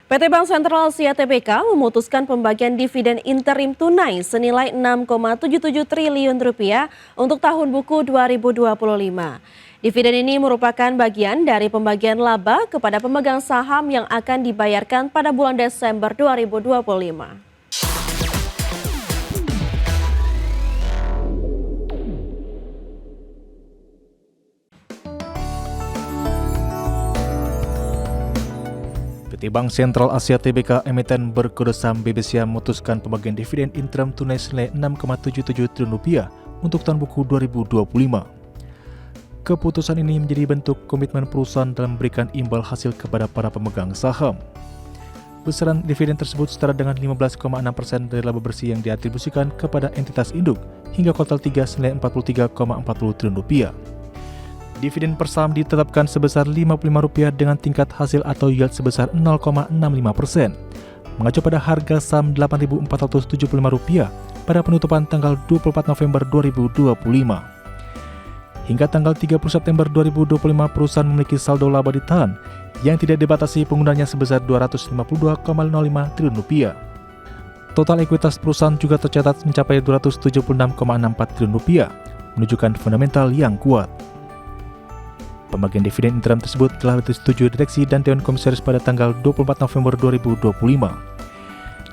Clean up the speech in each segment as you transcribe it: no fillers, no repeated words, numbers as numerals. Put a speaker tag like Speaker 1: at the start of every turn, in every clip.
Speaker 1: PT Bank Sentral Asia Tbk memutuskan pembagian dividen interim tunai senilai 6,77 triliun rupiah untuk tahun buku 2025. Dividen ini merupakan bagian dari pembagian laba kepada pemegang saham yang akan dibayarkan pada bulan Desember 2025.
Speaker 2: PT Bank Sentral Asia Tbk emiten berkode saham BBCA memutuskan pembagian dividen interim tunai senilai 6,77 triliun rupiah untuk tahun buku 2025. Keputusan ini menjadi bentuk komitmen perusahaan dalam memberikan imbal hasil kepada para pemegang saham. Besaran dividen tersebut setara dengan 15,6% dari laba bersih yang diatribusikan kepada entitas induk hingga kuartal 3 senilai 43,40 triliun rupiah. Dividen per saham ditetapkan sebesar Rp55 dengan tingkat hasil atau yield sebesar 0,65%, mengacu pada harga saham Rp8.475 pada penutupan tanggal 24 November 2025. Hingga tanggal 30 September 2025, perusahaan memiliki saldo laba ditahan yang tidak dibatasi penggunanya sebesar Rp252,05 triliun. Total ekuitas perusahaan juga tercatat mencapai Rp276,64 triliun, menunjukkan fundamental yang kuat. Pembagian dividen interim tersebut telah disetujui direksi dan Dewan Komisaris pada tanggal 24 November 2025.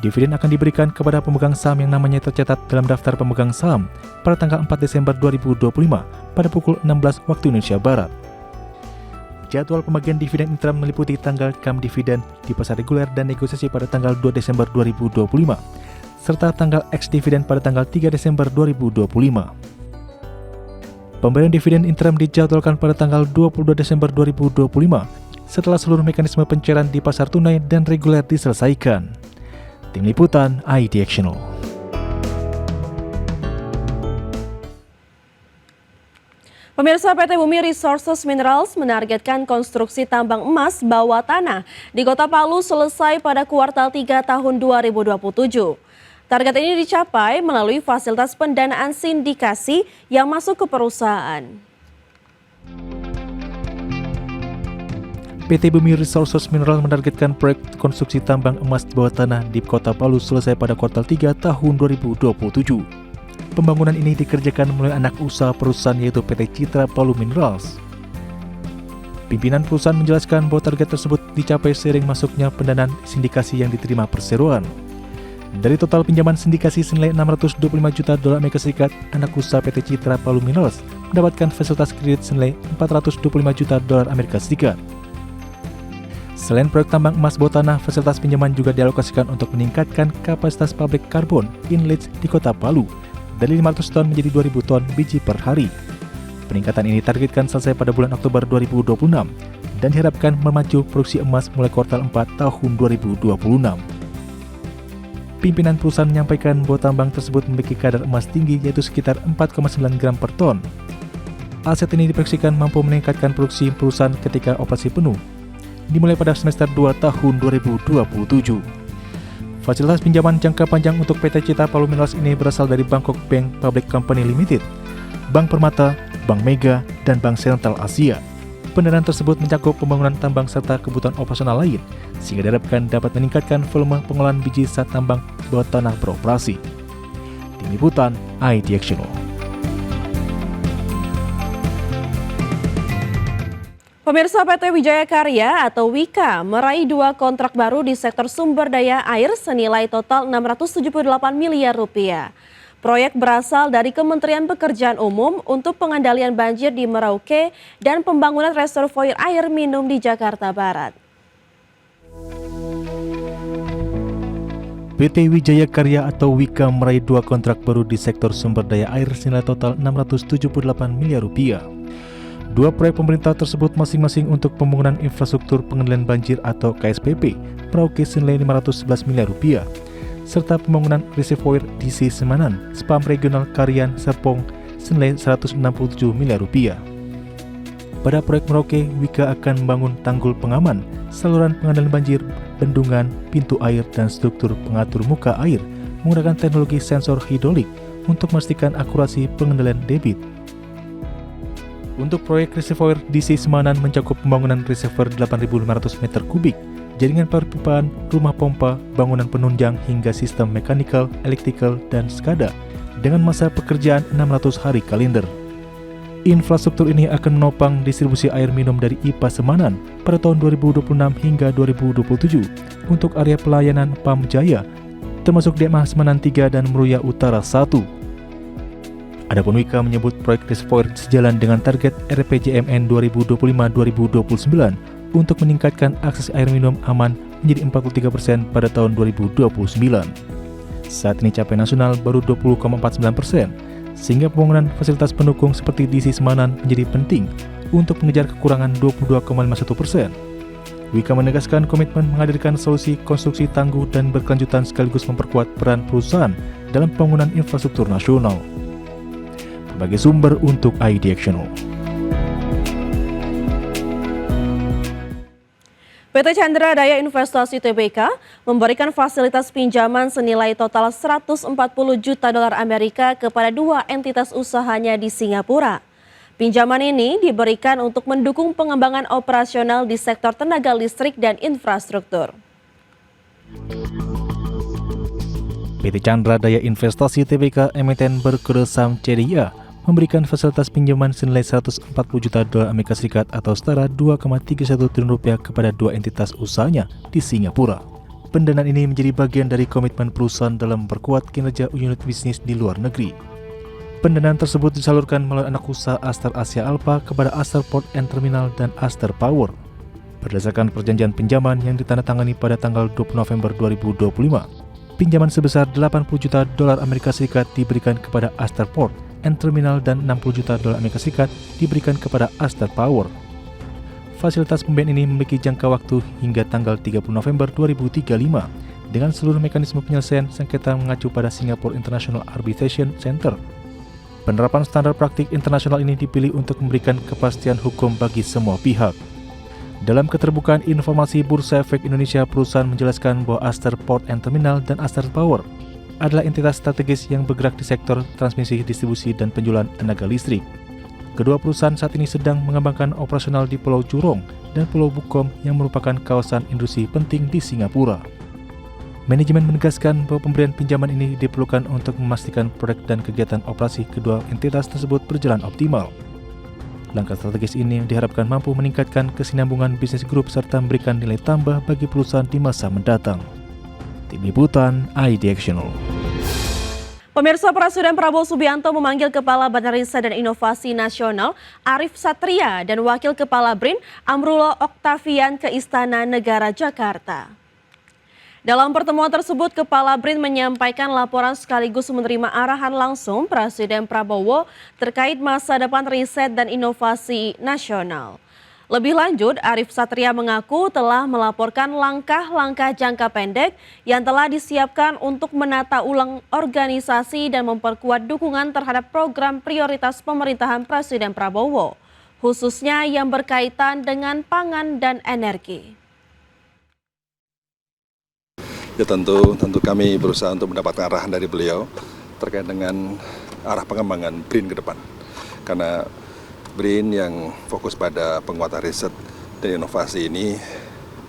Speaker 2: Dividen akan diberikan kepada pemegang saham yang namanya tercatat dalam daftar pemegang saham pada tanggal 4 Desember 2025 pada pukul 16 waktu Indonesia Barat. Jadwal pembagian dividen interim meliputi tanggal kam dividen di pasar reguler dan negosiasi pada tanggal 2 Desember 2025, serta tanggal ex dividen pada tanggal 3 Desember 2025. Pemberian dividen interim dijadwalkan pada tanggal 22 Desember 2025 setelah seluruh mekanisme pencairan di pasar tunai dan reguler diselesaikan. Tim Liputan IDXNL.
Speaker 1: Pemirsa, PT Bumi Resources Minerals menargetkan konstruksi tambang emas bawah tanah di Kota Palu selesai pada kuartal 3 tahun 2027. Target ini dicapai melalui fasilitas pendanaan sindikasi yang masuk ke perusahaan.
Speaker 2: PT Bumi Resources Mineral menargetkan proyek konstruksi tambang emas di bawah tanah di Kota Palu selesai pada kuartal 3 tahun 2027. Pembangunan ini dikerjakan melalui anak usaha perusahaan yaitu PT Citra Palu Minerals. Pimpinan perusahaan menjelaskan bahwa target tersebut dicapai seiring masuknya pendanaan sindikasi yang diterima perseroan. Dari total pinjaman sindikasi senilai $625 juta AS, anak usaha PT Citra Palu Minerals mendapatkan fasilitas kredit senilai $425 juta AS. Selain proyek tambang emas bawah tanah, fasilitas pinjaman juga dialokasikan untuk meningkatkan kapasitas pabrik karbon Inletch di Kota Palu dari 500 ton menjadi 2.000 ton biji per hari. Peningkatan ini targetkan selesai pada bulan Oktober 2026 dan diharapkan memacu produksi emas mulai kuartal 4 tahun 2026. Pimpinan perusahaan menyampaikan bahwa tambang tersebut memiliki kadar emas tinggi yaitu sekitar 4,9 gram per ton. Aset ini diproyeksikan mampu meningkatkan produksi perusahaan ketika operasi penuh, dimulai pada semester 2 tahun 2027. Fasilitas pinjaman jangka panjang untuk PT Citra Palu Minerals ini berasal dari Bangkok Bank Public Company Limited, Bank Permata, Bank Mega, dan Bank Sentral Asia. Pendanaan tersebut mencakup pembangunan tambang serta kebutuhan operasional lain, sehingga diharapkan dapat meningkatkan volume pengolahan biji saat tambang bawah tanah beroperasi. Tim Liputan IDXNL.
Speaker 1: Pemirsa, PT Wijaya Karya atau Wika meraih 2 kontrak baru di sektor sumber daya air senilai total Rp678 miliar. Proyek berasal dari Kementerian Pekerjaan Umum untuk pengendalian banjir di Merauke dan pembangunan reservoir air minum di Jakarta Barat.
Speaker 2: PT Wijaya Karya atau Wika meraih 2 kontrak baru di sektor sumber daya air senilai total Rp678 miliar. 2 proyek pemerintah tersebut masing-masing untuk pembangunan infrastruktur pengendalian banjir atau KSPP Merauke senilai Rp511 miliar, serta pembangunan reservoir DC Semanan, Spam Regional Karian Serpong senilai Rp167 miliar. Pada proyek Merauke, Wika akan membangun tanggul pengaman, saluran pengendalian banjir, bendungan, pintu air, dan struktur pengatur muka air menggunakan teknologi sensor hidrolik untuk memastikan akurasi pengendalian debit. Untuk proyek reservoir DC Semanan mencakup pembangunan reservoir 8.500 meter kubik jaringan perpipaan, rumah pompa, bangunan penunjang hingga sistem mechanical, electrical, dan SCADA dengan masa pekerjaan 600 hari kalender. Infrastruktur ini akan menopang distribusi air minum dari IPA Semanan pada tahun 2026 hingga 2027 untuk area pelayanan Pam Jaya, termasuk DMA Semanan 3 dan Meruya Utara 1. Adapun Wika menyebut proyek reservoir sejalan dengan target RPJMN 2025-2029 untuk meningkatkan akses air minum aman menjadi 43% pada tahun 2029. Saat ini capaian nasional baru 20,49%. Sehingga pembangunan fasilitas pendukung seperti DC Semanan menjadi penting untuk mengejar kekurangan 22,51%. Wika menegaskan komitmen menghadirkan solusi konstruksi tangguh dan berkelanjutan sekaligus memperkuat peran perusahaan dalam pembangunan infrastruktur nasional. Berbagai sumber untuk IDXchannel.
Speaker 1: PT Chandra Daya Investasi Tbk memberikan fasilitas pinjaman senilai total 140 juta dolar Amerika kepada 2 entitas usahanya di Singapura. Pinjaman ini diberikan untuk mendukung pengembangan operasional di sektor tenaga listrik dan infrastruktur.
Speaker 2: PT Chandra Daya Investasi Tbk emiten berkode saham CDIA memberikan fasilitas pinjaman senilai 140 juta dolar Amerika Serikat atau setara 2,31 triliun rupiah kepada 2 entitas usahanya di Singapura. Pendanaan ini menjadi bagian dari komitmen perusahaan dalam memperkuat kinerja unit bisnis di luar negeri. Pendanaan tersebut disalurkan melalui anak usaha Aster Asia Alpha kepada Aster Port and Terminal dan Aster Power. Berdasarkan perjanjian pinjaman yang ditandatangani pada tanggal 20 November 2025, pinjaman sebesar 80 juta dolar Amerika Serikat diberikan kepada Aster Port and Terminal dan 60 juta dolar Amerika Serikat diberikan kepada Aster Power. Fasilitas pembiayaan ini memiliki jangka waktu hingga tanggal 30 November 2035 dengan seluruh mekanisme penyelesaian sengketa mengacu pada Singapore International Arbitration Center. Penerapan standar praktik internasional ini dipilih untuk memberikan kepastian hukum bagi semua pihak. Dalam keterbukaan informasi Bursa Efek Indonesia, perusahaan menjelaskan bahwa Aster Port and Terminal dan Aster Power adalah entitas strategis yang bergerak di sektor transmisi, distribusi, dan penjualan tenaga listrik. Kedua perusahaan saat ini sedang mengembangkan operasional di Pulau Jurong dan Pulau Bukom yang merupakan kawasan industri penting di Singapura. Manajemen menegaskan bahwa pemberian pinjaman ini diperlukan untuk memastikan proyek dan kegiatan operasi kedua entitas tersebut berjalan optimal. Langkah strategis ini diharapkan mampu meningkatkan kesinambungan bisnis grup serta memberikan nilai tambah bagi perusahaan di masa mendatang. Tim Liputan IDXchannel.
Speaker 1: Pemirsa, Presiden Prabowo Subianto memanggil Kepala Badan Riset dan Inovasi Nasional Arif Satria dan Wakil Kepala BRIN Amrullah Oktavian ke Istana Negara Jakarta. Dalam pertemuan tersebut, Kepala BRIN menyampaikan laporan sekaligus menerima arahan langsung Presiden Prabowo terkait masa depan riset dan inovasi nasional. Lebih lanjut, Arif Satria mengaku telah melaporkan langkah-langkah jangka pendek yang telah disiapkan untuk menata ulang organisasi dan memperkuat dukungan terhadap program prioritas pemerintahan Presiden Prabowo, khususnya yang berkaitan dengan pangan dan energi.
Speaker 3: Ya tentu kami berusaha untuk mendapatkan arahan dari beliau terkait dengan arah pengembangan BRIN ke depan. Karena BRIN yang fokus pada penguatan riset dan inovasi ini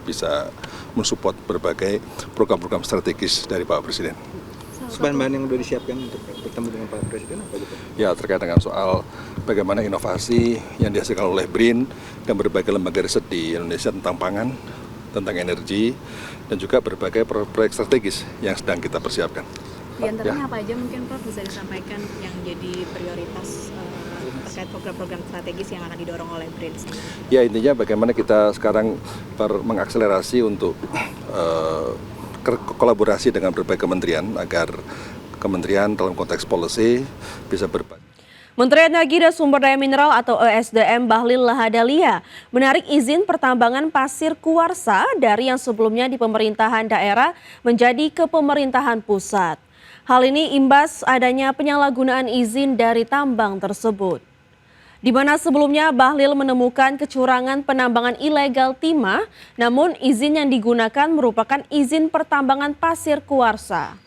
Speaker 3: bisa mensupport berbagai program-program strategis dari Pak Presiden.
Speaker 4: Bahan-bahan yang sudah disiapkan untuk bertemu dengan Pak Presiden apa gitu?
Speaker 3: Ya, terkait dengan soal bagaimana inovasi yang dihasilkan oleh BRIN dan berbagai lembaga riset di Indonesia tentang pangan, tentang energi, dan juga berbagai proyek strategis yang sedang kita persiapkan.
Speaker 5: Di antaranya apa aja mungkin Prof bisa disampaikan yang jadi prioritas terkait program-program strategis yang akan didorong oleh BRIN?
Speaker 3: Ya, intinya bagaimana kita sekarang mengakselerasi untuk kolaborasi dengan berbagai kementerian agar kementerian dalam konteks policy bisa berbagi.
Speaker 1: Menteri Energi dan Sumber Daya Mineral atau ESDM Bahlil Lahadalia menarik izin pertambangan pasir kuarsa dari yang sebelumnya di pemerintahan daerah menjadi ke pemerintahan pusat. Hal ini imbas adanya penyalahgunaan izin dari tambang tersebut. Di mana sebelumnya Bahlil menemukan kecurangan penambangan ilegal timah, namun izin yang digunakan merupakan izin pertambangan pasir kuarsa.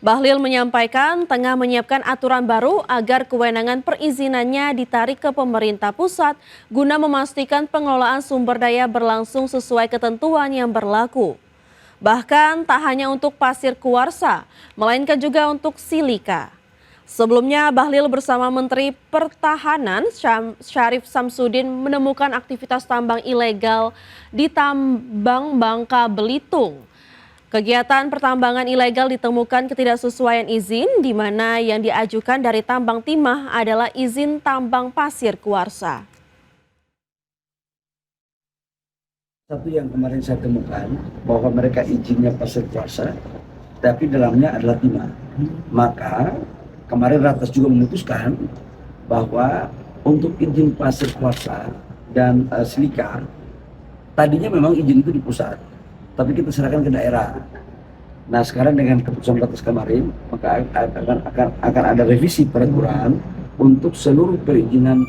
Speaker 1: Bahlil menyampaikan tengah menyiapkan aturan baru agar kewenangan perizinannya ditarik ke pemerintah pusat guna memastikan pengelolaan sumber daya berlangsung sesuai ketentuan yang berlaku. Bahkan tak hanya untuk pasir kuarsa, melainkan juga untuk silika. Sebelumnya, Bahlil bersama Menteri Pertahanan Syarif Samsudin menemukan aktivitas tambang ilegal di tambang Bangka Belitung. Kegiatan pertambangan ilegal ditemukan ketidaksesuaian izin, di mana yang diajukan dari tambang timah adalah izin tambang pasir kuarsa.
Speaker 6: Satu yang kemarin saya temukan bahwa mereka izinnya pasir kuarsa, tapi dalamnya adalah timah. Maka kemarin Ratas juga memutuskan bahwa untuk izin pasir kuarsa dan silika, tadinya memang izin itu di pusat, tapi kita serahkan ke daerah. Nah sekarang dengan keputusan Ratas kemarin, maka akan ada revisi peraturan untuk seluruh perizinan